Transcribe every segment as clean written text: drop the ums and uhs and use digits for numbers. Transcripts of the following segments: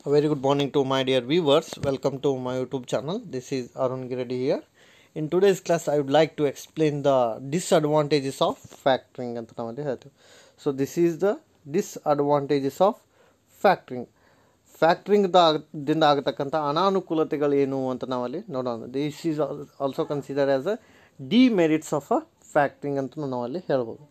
A very good morning to my dear viewers. Welcome to my YouTube channel. This is Arun Giredi here. In today's class, I would like to explain the disadvantages of factoring. So this is the disadvantages of factoring. Factoring ದಿಂದ ಆಗತಕ್ಕಂಥ ಅನಾನುಕೂಲತೆಗಳು ಏನು ಅಂತ ನಾವಲ್ಲಿ ನೋಡೋಣ. This is also considered as a demerits of a factoring ಅಂತ ನಾವಲ್ಲಿ ಹೇಳ್ಬೋದು.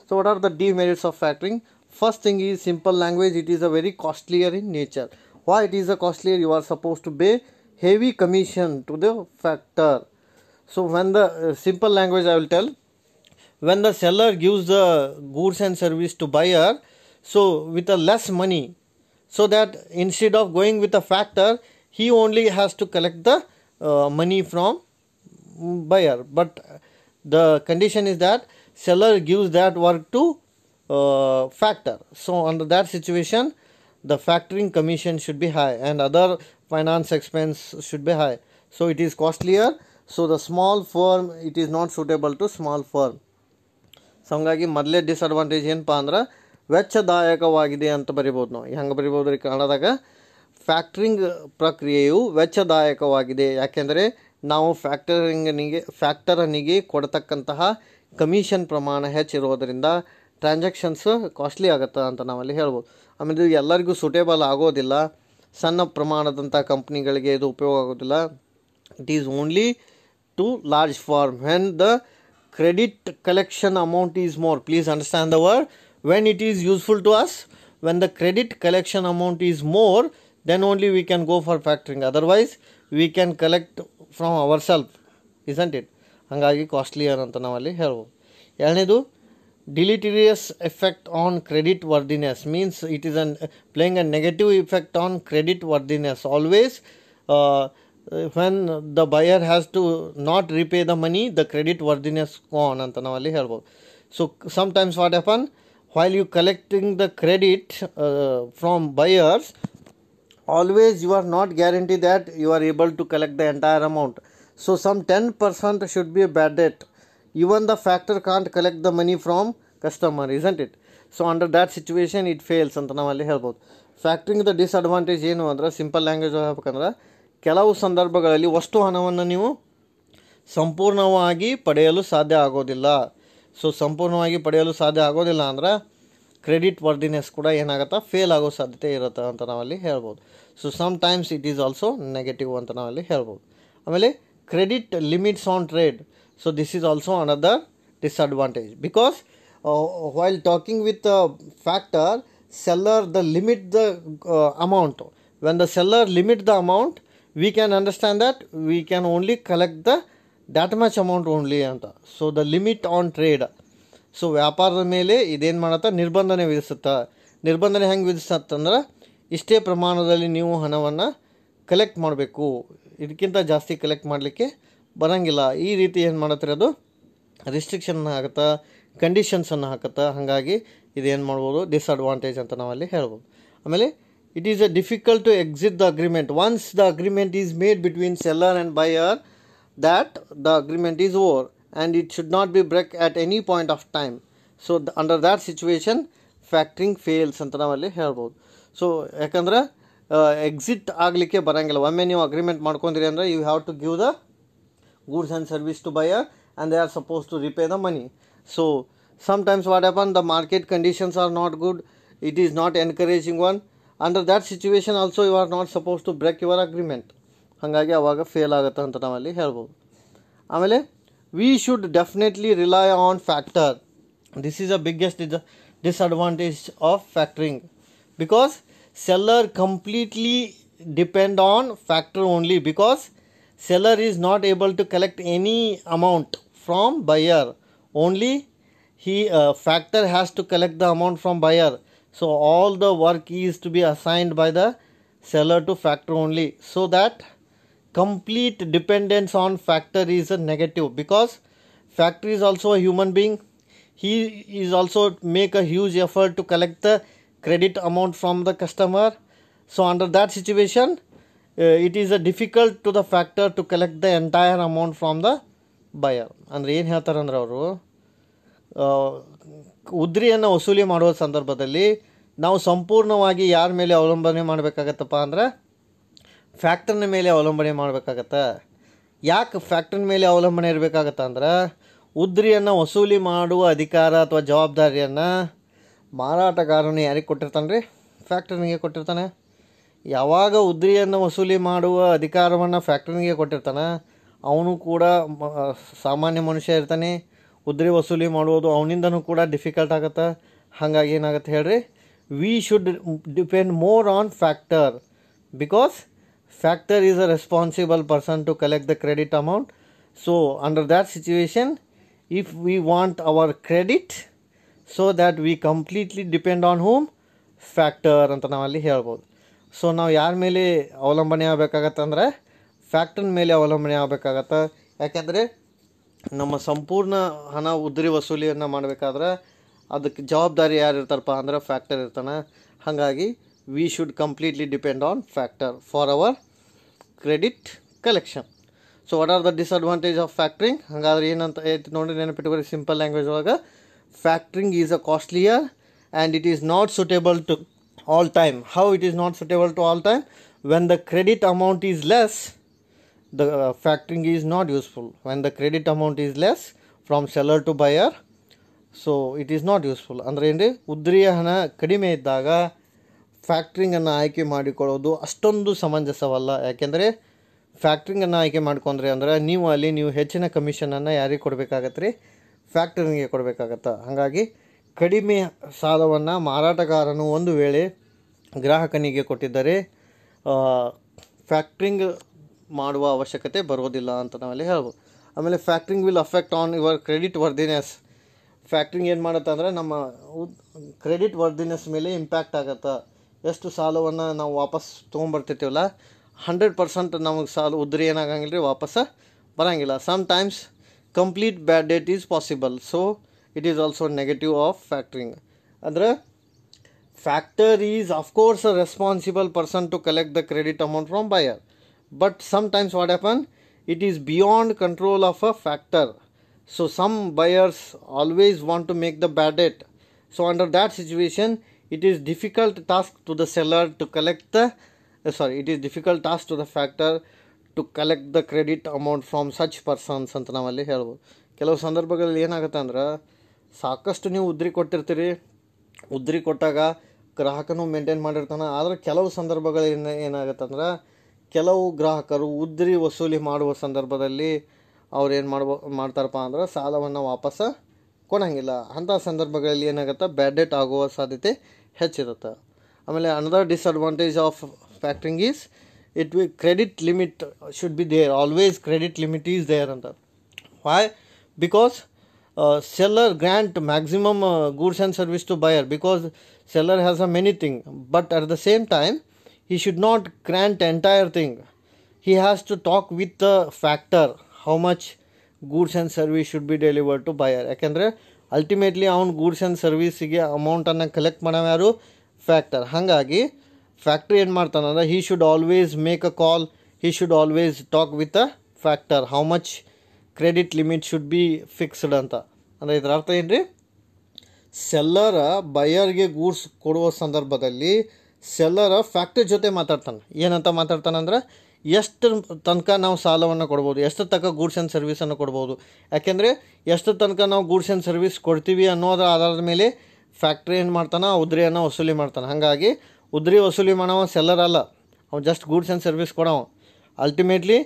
So what are the demerits of factoring? First thing is simple language. It is a very costlier in nature. Why it is a costlier? You are supposed to pay heavy commission to the factor. So when the simple language I will tell, when the seller gives the goods and service to buyer, so with a less money, so that instead of going with a factor, he only has to collect the money from buyer. But the condition is that seller gives that work to factor. So under that situation, the factoring commission should be high and other finance expense should be high. So it is costlier. So the small firm, it is not suitable to small firm. So ಹಂಗಾಗಿ ಮೊದಲೇ disadvantage ಏನಪ್ಪ ಅಂದ್ರೆ ವೆಚ್ಚದಾಯಕವಾಗಿದೆ ಅಂತ ಬರಿಬೋದು. ನಾವು ಹೆಂಗೆ ಬರಿಬೋದು ರೀ ಕನ್ನಡದಾಗ? ಫ್ಯಾಕ್ಟ್ರಿಂಗ್ ಪ್ರಕ್ರಿಯೆಯು ವೆಚ್ಚದಾಯಕವಾಗಿದೆ. ಯಾಕೆಂದರೆ ನಾವು ಫ್ಯಾಕ್ಟರನಿಗೆ ಕೊಡ್ತಕ್ಕಂತಹ ಕಮಿಷನ್ ಪ್ರಮಾಣ ಹೆಚ್ಚಿರೋದರಿಂದ ಟ್ರಾನ್ಸಾಕ್ಷನ್ಸ್ ಕಾಸ್ಟ್ಲಿ ಆಗುತ್ತೆ ಅಂತ ನಾವಲ್ಲಿ ಹೇಳ್ಬೋದು. ಆಮೇಲೆ ಇದು ಎಲ್ಲರಿಗೂ ಸೂಟೇಬಲ್ ಆಗೋದಿಲ್ಲ. ಸಣ್ಣ ಪ್ರಮಾಣದಂಥ ಕಂಪ್ನಿಗಳಿಗೆ ಇದು ಉಪಯೋಗ ಆಗೋದಿಲ್ಲ. It is only to large firm when the credit collection amount is more. Please understand the word. When it is useful to us, when the credit collection amount is more, then only we can go for factoring. Otherwise we can collect from ourselves, isn't it? ಹಾಗಾಗಿ costlier ಅಂತ ನಾವಲ್ಲಿ ಹೇಳ್ಬೋದು. ಎರಡನೇದು deleterious effect on credit worthiness, means it is playing a negative effect on credit worthiness. Always when the buyer has to not repay the money, the credit worthiness gone ಅಂತ ನಾವಲ್ಲಿ ಹೇಳ್ಬೋದು. So sometimes what happen, while you collecting the credit from buyers, always you are not guaranteed that you are able to collect the entire amount. So some 10% should be a bad debt. Even the factor can't collect the money from customer, isn't it? So under that situation it fails ಅಂತ ನಾವಲ್ಲಿ ಹೇಳ್ಬೋದು. ಫ್ಯಾಕ್ಟ್ರಿಂಗ್ the disadvantage ಏನು ಅಂದ್ರೆ, simple language ಹೇಳ್ಬೇಕಂದ್ರೆ, ಕೆಲವು ಸಂದರ್ಭಗಳಲ್ಲಿ ವಸ್ತು ಹಣವನ್ನು ನೀವು ಸಂಪೂರ್ಣವಾಗಿ ಪಡೆಯಲು ಸಾಧ್ಯ ಆಗೋದಿಲ್ಲ. ಸೊ ಸಂಪೂರ್ಣವಾಗಿ ಪಡೆಯಲು ಸಾಧ್ಯ ಆಗೋದಿಲ್ಲ ಅಂದ್ರೆ ಕ್ರೆಡಿಟ್ ವರ್ದಿನೆಸ್ ಕೂಡ ಏನಾಗುತ್ತೆ, ಫೇಲ್ ಆಗೋ ಸಾಧ್ಯತೆ ಇರುತ್ತೆ ಅಂತ ನಾವಲ್ಲಿ ಹೇಳ್ಬೋದು. So sometimes it is also negative ಅಂತ ನಾವಲ್ಲಿ ಹೇಳ್ಬೋದು. ಆಮೇಲೆ credit limits on trade. So this is also another disadvantage, because while talking with the factor, seller the limit the amount. When the seller limit the amount, we can understand that we can only collect that much amount only anta. So the limit on trade. So ವ್ಯಾಪಾರದ ಮೇಲೆ ಇದೇನು ಮಾಡುತ್ತಾ, ನಿರ್ಬಂಧನೆ ವಿಧಿಸುತ್ತಾ. ನಿರ್ಬಂಧನೆ ಹೆಂಗೆ ವಿಧಿಸುತ್ತಂದ್ರೆ, ಇಷ್ಟೇ ಪ್ರಮಾಣದಲ್ಲಿ ನೀವು ಹಣವನ್ನು collect ಮಾಡಬೇಕು, ಇದಕ್ಕಿಂತ ಜಾಸ್ತಿ ಕಲೆಕ್ಟ್ ಮಾಡಲಿಕ್ಕೆ ಬರೋಂಗಿಲ್ಲ. ಈ ರೀತಿ ಏನು ಮಾಡತ್ತಾರೆ, ಅದು ರಿಸ್ಟ್ರಿಕ್ಷನ್ ಆಗುತ್ತಾ, ಕಂಡೀಷನ್ಸನ್ನು ಹಾಕುತ್ತಾ. ಹಾಗಾಗಿ ಇದೇನು ಮಾಡ್ಬೋದು, ಡಿಸ್ಅಡ್ವಾಂಟೇಜ್ ಅಂತ ನಾವಲ್ಲಿ ಹೇಳ್ಬೋದು. ಆಮೇಲೆ it is difficult to exit the agreement. Once the agreement is made between seller and buyer, that the agreement is over and it should not be break at any point of time. So under that situation factoring fails ಅಂತ ನಾವಲ್ಲಿ ಹೇಳ್ಬೋದು. So ಯಾಕಂದ್ರೆ exit ಆಗಲಿಕ್ಕೆ ಬರೋಂಗಿಲ್ಲ. ಒಮ್ಮೆ ನೀವು agreement ಮಾಡ್ಕೊಂಡಿರಿ ಅಂದರೆ you have to give the goods and service to buyer and they are supposed to repay the money. So sometimes what happen, the market conditions are not good, it is not encouraging one. Under that situation also you are not supposed to break your agreement. ಹಾಗಾಗಿ ಅವಾಗ fail ಆಗುತ್ತೆ ಅಂತ ನಾವಲ್ಲಿ ಹೇಳ್ಬೋದು. ಆಮೇಲೆ we should definitely rely on factor. This is the biggest disadvantage of factoring, because seller completely depend on factor only, because seller is not able to collect any amount from buyer. Only factor has to collect the amount from buyer. So all the work is to be assigned by the seller to factor only. So that complete dependence on factor is a negative, because factor is also a human being. He is also make a huge effort to collect the credit amount from the customer. So under that situation it is a difficult to the factor to collect the entire amount from the buyer. ಅಂದರೆ ಏನು ಹೇಳ್ತಾರಂದ್ರೆ, ಅವರು ಉದ್ರಿಯನ್ನು ವಸೂಲಿ ಮಾಡುವ ಸಂದರ್ಭದಲ್ಲಿ ನಾವು ಸಂಪೂರ್ಣವಾಗಿ ಯಾರ ಮೇಲೆ ಅವಲಂಬನೆ ಮಾಡಬೇಕಾಗತ್ತಪ್ಪ ಅಂದ್ರೆ ಫ್ಯಾಕ್ಟ್ರಿನ ಮೇಲೆ ಅವಲಂಬನೆ ಮಾಡಬೇಕಾಗತ್ತೆ. ಯಾಕೆ ಫ್ಯಾಕ್ಟ್ರಿನ ಮೇಲೆ ಅವಲಂಬನೆ ಇರಬೇಕಾಗತ್ತೆ ಅಂದ್ರೆ ಉದ್ರಿಯನ್ನು ವಸೂಲಿ ಮಾಡುವ ಅಧಿಕಾರ ಅಥವಾ ಜವಾಬ್ದಾರಿಯನ್ನು ಮಾರಾಟಗಾರನು ಯಾರಿಗೆ ಕೊಟ್ಟಿರ್ತಾನೆ ರೀ? ಫ್ಯಾಕ್ಟ್ರಿನಿಗೆ ಕೊಟ್ಟಿರ್ತಾನೆ. ಯಾವಾಗ ಉದ್ರಿಯನ್ನು ವಸೂಲಿ ಮಾಡುವ ಅಧಿಕಾರವನ್ನು ಫ್ಯಾಕ್ಟ್ರಿನಿಗೆ ಕೊಟ್ಟಿರ್ತಾನೆ, ಅವನು ಕೂಡ ಸಾಮಾನ್ಯ ಮನುಷ್ಯ ಇರ್ತಾನೆ. ಉದ್ರಿ ವಸೂಲಿ ಮಾಡುವುದು ಅವನಿಂದನೂ ಕೂಡ ಡಿಫಿಕಲ್ಟ್ ಆಗುತ್ತೆ. ಹಾಗಾಗಿ ಏನಾಗುತ್ತೆ ಹೇಳ್ರಿ, we should depend more on factor because factor is a responsible person to collect the credit amount. So under that situation, if we want our credit, so that we completely depend on whom? Factor ಅಂತ ನಾವಲ್ಲಿ ಹೇಳ್ಬೋದು. So ನಾವು ಯಾರ ಮೇಲೆ ಅವಲಂಬನೆ ಆಗಬೇಕಾಗತ್ತೆ ಅಂದರೆ ಫ್ಯಾಕ್ಟ್ರಿನ ಮೇಲೆ ಅವಲಂಬನೆ ಆಗಬೇಕಾಗತ್ತೆ. ಯಾಕೆಂದರೆ ನಮ್ಮ ಸಂಪೂರ್ಣ ಹಣ ಉದ್ರಿ ವಸೂಲಿಯನ್ನು ಮಾಡಬೇಕಾದ್ರೆ ಅದಕ್ಕೆ ಜವಾಬ್ದಾರಿ ಯಾರು ಇರ್ತಾರಪ್ಪ ಅಂದ್ರೆ ಫ್ಯಾಕ್ಟರ್ ಇರ್ತಾನೆ. ಹಾಗಾಗಿ V should completely depend on factor for our credit collection. So what are the disadvantage of factoring? ಹಾಗಾದ್ರೆ ಏನಂತ ಐತಿ ನೋಡಿ, ನೆನಪಿಟ್ಟುಕೊಳ್ಳಿ. ಸಿಂಪಲ್ ಲ್ಯಾಂಗ್ವೇಜ್ ಒಳಗೆ factoring is a costlier and it is not suitable to all time. How it is not suitable to all time? When the credit amount is less, the factoring is not useful. When the credit amount is less from seller to buyer, so it is not useful. ಅಂದರೆ ಏನ್ರಿ, ಉದ್ರಿಯ ಹಣ ಕಡಿಮೆ ಇದ್ದಾಗ ಫ್ಯಾಕ್ಟ್ರಿಂಗನ್ನು ಆಯ್ಕೆ ಮಾಡಿಕೊಳ್ಳೋದು ಅಷ್ಟೊಂದು ಸಮಂಜಸವಲ್ಲ. ಯಾಕೆಂದರೆ ಫ್ಯಾಕ್ಟ್ರಿಂಗನ್ನು ಆಯ್ಕೆ ಮಾಡ್ಕೊಂಡ್ರಿ ಅಂದರೆ ನೀವು ಹೆಚ್ಚಿನ ಕಮಿಷನನ್ನು ಯಾರಿಗೆ ಕೊಡಬೇಕಾಗತ್ತೆ ರೀ? ಫ್ಯಾಕ್ಟ್ರಿಗೆ ಕೊಡಬೇಕಾಗತ್ತೆ. ಹಾಗಾಗಿ ಕಡಿಮೆ ಸಾಲವನ್ನು ಮಾರಾಟಗಾರನು ಒಂದು ವೇಳೆ ಗ್ರಾಹಕನಿಗೆ ಕೊಟ್ಟಿದ್ದರೆ ಫ್ಯಾಕ್ಟ್ರಿಂಗ್ ಮಾಡುವ ಅವಶ್ಯಕತೆ ಬರೋದಿಲ್ಲ ಅಂತ ನಾವಲ್ಲಿ ಹೇಳ್ಬೋದು. ಆಮೇಲೆ factoring will affect on your credit worthiness. Factoring ಏನು ಮಾಡುತ್ತೆ ಅಂದರೆ ನಮ್ಮ ಕ್ರೆಡಿಟ್ ವರ್ದಿನೆಸ್ ಮೇಲೆ ಇಂಪ್ಯಾಕ್ಟ್ ಆಗುತ್ತೆ. ಎಷ್ಟು ಸಾಲವನ್ನು ನಾವು ವಾಪಸ್ ತೊಗೊಂಬರ್ತಿರ್ತೀವಲ್ಲ, 100% ನಮಗೆ ಸಾಲ ಉದ್ರಿ ಏನಾಗಂಗಿಲ್ಲ ರೀ, ವಾಪಸ್ ಬರೋಂಗಿಲ್ಲ. Sometimes complete bad debt is possible. So it is also negative of factoring. ಅಂದರೆ factor is of course a responsible person to collect the credit amount from buyer, but sometimes what happen, it is beyond control of a factor. So some buyers always want to make the bad debt. So under that situation, it is difficult task to the seller to collect the it is difficult task to the factor to collect the credit amount from such persons ಅಂತ ನಾವಲ್ಲಿ ಹೇಳ್ಬೋದು. ಕೆಲವು ಸಂದರ್ಭಗಳಲ್ಲಿ ಏನಾಗುತ್ತೆ ಅಂದ್ರೆ ಸಾಕಷ್ಟು ನೀವು ಉದ್ರಿ ಕೊಟ್ಟಿರ್ತೀರಿ, ಉದ್ರಿ ಕೊಟ್ಟಾಗ ಗ್ರಾಹಕನು ಮೇಂಟೈನ್ ಮಾಡಿರ್ತಾನೆ. ಆದರೆ ಕೆಲವು ಸಂದರ್ಭಗಳಲ್ಲಿ ಏನಾಗುತ್ತೆ ಅಂದ್ರೆ ಕೆಲವು ಗ್ರಾಹಕರು ಉದ್ರಿ ವಸೂಲಿ ಮಾಡುವ ಸಂದರ್ಭದಲ್ಲಿ ಅವ್ರು ಏನು ಮಾಡ್ತಾರಪ್ಪ ಅಂದ್ರೆ ಸಾಲವನ್ನು ವಾಪಸ್ ಕೊಡೋಂಗಿಲ್ಲ. ಅಂಥ ಸಂದರ್ಭಗಳಲ್ಲಿ ಏನಾಗುತ್ತೆ, ಬ್ಯಾಡ್ ಡೇಟ್ ಆಗುವ ಸಾಧ್ಯತೆ ಹೆಚ್ಚಿರುತ್ತೆ. ಆಮೇಲೆ another disadvantage of factoring is it we credit limit should be there, always credit limit is there ಅಂತ. Why? Because seller grant maximum goods and service to buyer because seller has a many thing, but at the same time he should not grant entire thing. He has to talk with the factor how much goods and service should be delivered to buyer. ಯಾಕೆಂದರೆ ultimately ಅವ್ನು goods and ಸರ್ವೀಸಿಗೆ ಅಮೌಂಟನ್ನು collect ಮಾಡೋ ಯಾರು? Factor. ಹಾಗಾಗಿ factory ಏನು ಮಾಡ್ತಾನಂದ್ರೆ he should always make a call, he should always talk with the factor how much credit limit should B fixed ಅಂತ. ಅಂದರೆ ಇದರ ಅರ್ಥ ಏನು ರೀ, ಸೆಲ್ಲರ ಬಯರ್ಗೆ ಗೂಡ್ಸ್ ಕೊಡುವ ಸಂದರ್ಭದಲ್ಲಿ ಸೆಲ್ಲರ ಫ್ಯಾಕ್ಟ್ರಿ ಜೊತೆ ಮಾತಾಡ್ತಾನೆ. ಏನಂತ ಮಾತಾಡ್ತಾನಂದ್ರೆ ಎಷ್ಟು ತನಕ ನಾವು ಸಾಲವನ್ನು ಕೊಡ್ಬೋದು, ಎಷ್ಟು ತನಕ ಗೂಡ್ಸ್ ಆ್ಯಂಡ್ ಸರ್ವಿಸನ್ನು ಕೊಡ್ಬೋದು. ಯಾಕೆಂದರೆ ಎಷ್ಟು ತನಕ ನಾವು ಗೂಡ್ಸ್ ಆ್ಯಂಡ್ ಸರ್ವಿಸ್ ಕೊಡ್ತೀವಿ ಅನ್ನೋದ್ರ ಆಧಾರದ ಮೇಲೆ ಫ್ಯಾಕ್ಟ್ರಿ ಏನು ಮಾಡ್ತಾನೆ, ಉದ್ರಿಯನ್ನು ವಸೂಲಿ ಮಾಡ್ತಾನೆ. ಹಾಗಾಗಿ ಉದ್ರಿ ವಸೂಲಿ ಮಾಡವ ಸೆಲ್ಲರ್ ಅಲ್ಲ, ಅವ್ನು just goods and service Kodava. Ultimately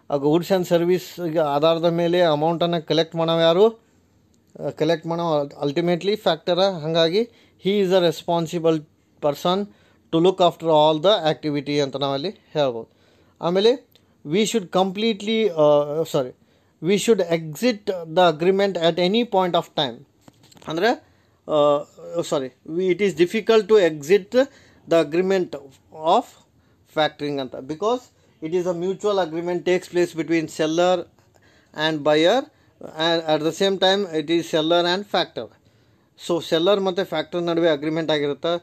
ಆ ಗೂಡ್ಸ್ ಆ್ಯಂಡ್ ಸರ್ವಿಸ್ಗೆ ಆಧಾರದ ಮೇಲೆ ಅಮೌಂಟನ್ನು ಕಲೆಕ್ಟ್ ಮಾಡೋ ಯಾರು? ಕಲೆಕ್ಟ್ ಮಾಡೋ ಅಲ್ಟಿಮೇಟ್ಲಿ ಫ್ಯಾಕ್ಟರ. ಹಾಗಾಗಿ he is a responsible person to look after all the activity ಅಂತ ನಾವಲ್ಲಿ ಹೇಳ್ಬೋದು. ಆಮೇಲೆ we should completely we should exit the agreement at any point of time. ಅಂದರೆ it is difficult to exit the agreement of factoring ಅಂತ. Because it is a mutual agreement takes place between seller and buyer, and at the same time it is seller and factor. So seller ಮತ್ತು factor ನಡುವೆ agreement ಆಗಿರುತ್ತೆ.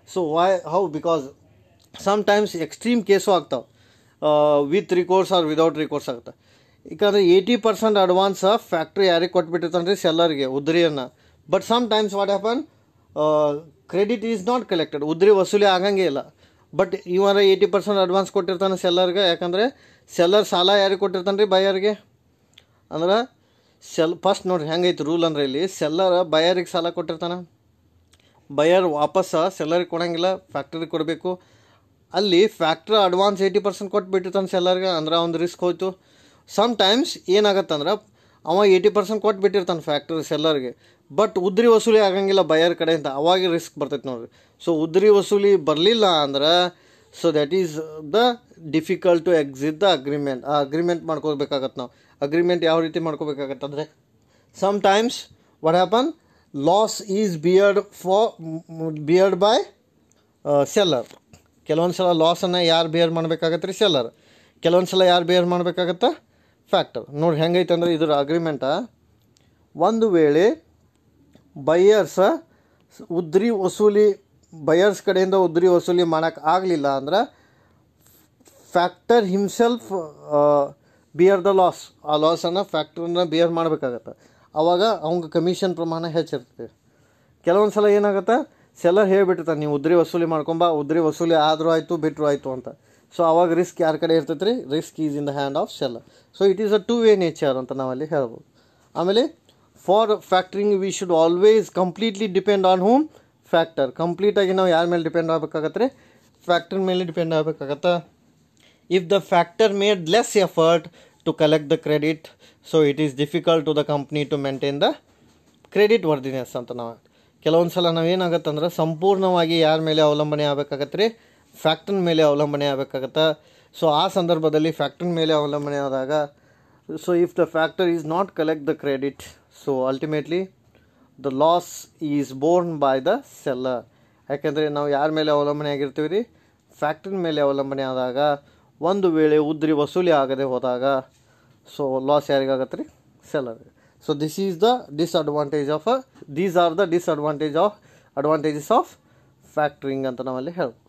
So how? Because sometimes extreme case ಆಗ್ತಾವೆ, with recourse or without recourse ಆಗುತ್ತೆ. ಯಾಕಂದರೆ 80% advance factory ಯಾರಿಗೆ ಕೊಟ್ಬಿಟ್ಟಿರ್ತಾನೆ ರೀ, ಸೆಲ್ಲರ್ಗೆ ಉದ್ರಿಯನ್ನು. But sometimes what happen, credit is not collected, ಉದ್ರಿ ವಸೂಲಿ ಆಗಂಗೆ ಇಲ್ಲ. ಬಟ್ ಇವರ 80% ಅಡ್ವಾನ್ಸ್ ಕೊಟ್ಟಿರ್ತಾನೆ ಸೆಲ್ಲರ್ಗೆ. ಯಾಕಂದರೆ ಸೆಲ್ಲರ್ ಸಾಲ ಯಾರಿಗೆ ಕೊಟ್ಟಿರ್ತಾನೆ ರೀ? ಬಯರ್ಗೆ. ಅಂದ್ರೆ ಫಸ್ಟ್ ನೋಡಿರಿ ಹೆಂಗೈತೆ ರೂಲ್ ಅಂದರೆ, ಇಲ್ಲಿ ಸೆಲ್ಲರ್ ಬಯರಿಗೆ ಸಾಲ ಕೊಟ್ಟಿರ್ತಾನೆ, ಬಯರ್ ವಾಪಸ್ಸು ಸೆಲ್ಲರಿಗೆ ಕೊಡೋಂಗಿಲ್ಲ, ಫ್ಯಾಕ್ಟ್ರಿಗೆ ಕೊಡಬೇಕು. ಅಲ್ಲಿ ಫ್ಯಾಕ್ಟ್ರಿ ಅಡ್ವಾನ್ಸ್ 80% ಕೊಟ್ಟು ಬಿಟ್ಟಿರ್ತಾನೆ ಸೆಲ್ಲರ್ಗೆ, ಅಂದ್ರೆ ಒಂದು ರಿಸ್ಕ್ ಹೋಯ್ತು. ಸಮ್ಟೈಮ್ಸ್ ಏನಾಗತ್ತಂದ್ರೆ ಅವ 80% ಕೊಟ್ಟು ಬಿಟ್ಟಿರ್ತಾನೆ ಫ್ಯಾಕ್ಟ್ರಿ ಸೆಲ್ಲರ್ಗೆ, ಬಟ್ ಉದ್ರಿ ವಸೂಲಿ ಆಗಂಗಿಲ್ಲ ಬಯರ್ ಕಡೆಯಿಂದ, ಅವಾಗ ರಿಸ್ಕ್ ಬರ್ತೈತೆ ನೋಡಿರಿ. ಸೊ ಉದ್ರಿ ವಸೂಲಿ ಬರಲಿಲ್ಲ ಅಂದ್ರೆ, so that is the difficult to exit the agreement. ಆ ಅಗ್ರಿಮೆಂಟ್ ಮಾಡ್ಕೋಬೇಕಾಗತ್ತೆ ನಾವು. ಅಗ್ರಿಮೆಂಟ್ ಯಾವ ರೀತಿ ಮಾಡ್ಕೋಬೇಕಾಗತ್ತೆ ಅಂದರೆ, sometimes what happen, loss is beared by seller. ಕೆಲವೊಂದು ಸಲ ಲಾಸನ್ನು ಯಾರು ಬೇರ್ ಮಾಡಬೇಕಾಗತ್ತೆ ರೀ? ಸೆಲ್ಲರ್. ಕೆಲವೊಂದು ಸಲ ಯಾರು ಬೇರ್ ಮಾಡಬೇಕಾಗತ್ತೆ? ಫ್ಯಾಕ್ಟರ್. ನೋಡಿ ಹೆಂಗೈತೆ ಅಂದರೆ ಇದ್ರ ಅಗ್ರಿಮೆಂಟ, ಒಂದು ವೇಳೆ ಬೈಯರ್ಸ್ ಉದ್ರಿ ವಸೂಲಿ ಬಯರ್ಸ್ ಕಡೆಯಿಂದ ಉದ್ರಿ ವಸೂಲಿ ಮಾಡೋಕ್ಕೆ ಆಗಲಿಲ್ಲ ಅಂದ್ರೆ factor himself beer the loss. ಆ ಲಾಸನ್ನು ಫ್ಯಾಕ್ಟ್ರನ್ನ ಬಿಯರ್ ಮಾಡಬೇಕಾಗತ್ತೆ. ಆವಾಗ ಅವ್ಗೆ ಕಮಿಷನ್ ಪ್ರಮಾಣ ಹೆಚ್ಚಿರ್ತದೆ. ಕೆಲವೊಂದು ಸಲ ಏನಾಗುತ್ತೆ, ಸೆಲ್ಲರ್ ಹೇಳಿಬಿಟ್ಟಿರ್ತಾನೆ ನೀವು ಉದ್ರಿ ವಸೂಲಿ ಮಾಡ್ಕೊಂಬ, ಉದ್ರಿ ವಸೂಲಿ ಆದರೂ ಆಯಿತು ಬಿಟ್ಟರು ಆಯಿತು ಅಂತ. ಸೊ ಆವಾಗ ರಿಸ್ಕ್ ಯಾರ ಕಡೆ ಇರ್ತೈತೆ ರೀ? Risk is in the hand of seller. So it is a two way nature ಅಂತ ನಾವಲ್ಲಿ ಹೇಳ್ಬೋದು. ಆಮೇಲೆ for factoring we should always completely depend on whom? Factor. ಕಂಪ್ಲೀಟಾಗಿ ನಾವು ಯಾರ ಮೇಲೆ ಡಿಪೆಂಡ್ ಆಗಬೇಕಾಗತ್ತೆ ರೀ? ಫ್ಯಾಕ್ಟರ್ ಮೇಲೆ ಡಿಪೆಂಡ್ ಆಗಬೇಕಾಗತ್ತೆ. If the factor made less effort to collect the credit, so it is difficult to the company to maintain the credit worthiness ಅಂತ ನಾವು. ಕೆಲವೊಂದು ಸಲ ನಾವೇನಾಗತ್ತೆ ಅಂದ್ರೆ ಸಂಪೂರ್ಣವಾಗಿ ಯಾರ ಮೇಲೆ ಅವಲಂಬನೆ ಆಗಬೇಕಾಗತ್ತೆ ರೀ? ಫ್ಯಾಕ್ಟ್ರಿನ ಮೇಲೆ ಅವಲಂಬನೆ ಆಗಬೇಕಾಗತ್ತೆ. ಸೊ ಆ ಸಂದರ್ಭದಲ್ಲಿ ಫ್ಯಾಕ್ಟ್ರಿನ ಮೇಲೆ ಅವಲಂಬನೆ ಆದಾಗ, so if the factor is not collect the credit, so ultimately the loss is borne by the seller. ಯಾಕೆಂದರೆ ನಾವು ಯಾರ ಮೇಲೆ ಅವಲಂಬನೆ ಆಗಿರ್ತೀವಿ ರೀ? ಫ್ಯಾಕ್ಟ್ರಿನ ಮೇಲೆ ಅವಲಂಬನೆ ಆದಾಗ, ಒಂದು ವೇಳೆ ಉದ್ರಿ ವಸೂಲಿ ಆಗದೆ ಹೋದಾಗ, ಸೊ ಲಾಸ್ ಯಾರಿಗಾಗತ್ತೆ ರೀ? ಸೆಲ್ಲರ್ಗೆ. So this is the disadvantage of these are the advantages of factoring ಅಂತ ನಾವಲ್ಲಿ ಹೇಳ್ಬೋದು.